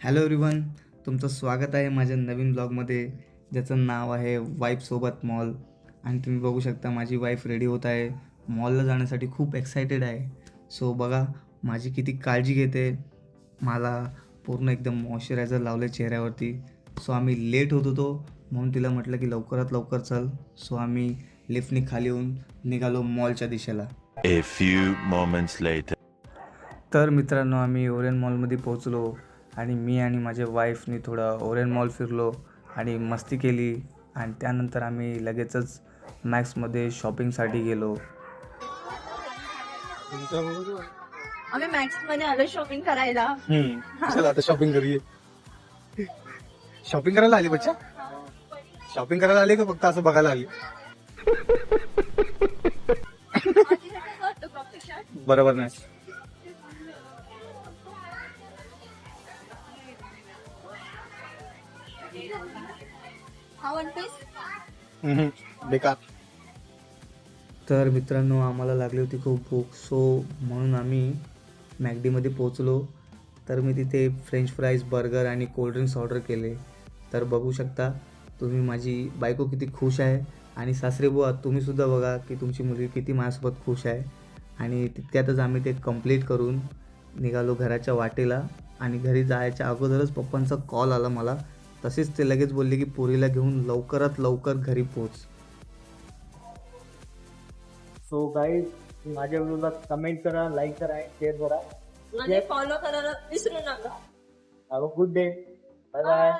Hello everyone, तुमचं स्वागत आहे माझ्या नवीन ब्लॉगमध्ये, ज्याचं नाव आहे वाईफसोबत मॉल. आणि तुम्ही बघू शकता माझी वाईफ रेडी होत आहे, मॉलला जाण्यासाठी खूप एक्सायटेड आहे. सो बघा माझी किती काळजी घेते, मला पूर्ण एकदम मॉइश्चरायझर लावले चेहऱ्यावरती. सो आम्ही लेट होत होतो म्हणून तिला म्हटलं की लवकरात लवकर चल. सो आम्ही लिफ्टनी खाली येऊन निघालो मॉलच्या दिशेला. A few moments later. तर मित्रांनो, आम्ही ओरियन मॉलमध्ये पोहोचलो आणि मी आणि माझ्या वाईफनी थोडं ओरियन मॉल फिरलो आणि मस्ती केली. आणि त्यानंतर आम्ही लगेचच मॅक्समध्ये शॉपिंगसाठी गेलो. आम्ही मॅक्स मध्ये आलो शॉपिंग करायला. चला आता शॉपिंग करूया. शॉपिंग करायला आली बच्चा? शॉपिंग करायला आली का फक्त असं बघायला आली? बरोबर नाही. हा वन पीस बेकार. तर मित्रांनो, आम्हाला लागली होती खूप भूक. सो म्हणून आम्ही मॅकडीमध्ये पोहोचलो. तर मी तिथे फ्रेंच फ्राईज, बर्गर आणि कोल्ड्रिंक्स ऑर्डर केले. तर बघू शकता तुम्ही माझी बायको किती खुश आहे. आणि सासरेबुवा तुम्हीसुद्धा बघा की तुमची मुलगी किती माझ्यासोबत खुश आहे. आणि तितक्यातच आम्ही ते कंप्लीट करून निघालो घराच्या वाटेला. आणि घरी जायच्या अगोदरच पप्पांचा कॉल आला मला. तसेच ते लगेच बोलले की पोरीला घेऊन लवकरात लवकर घरी पोच. सो गाईज, माझ्या व्हिडिओला कमेंट करा, लाईक करा, शेअर करा. आणि फॉलो करायला विसरू नका. Have a good day. Bye bye.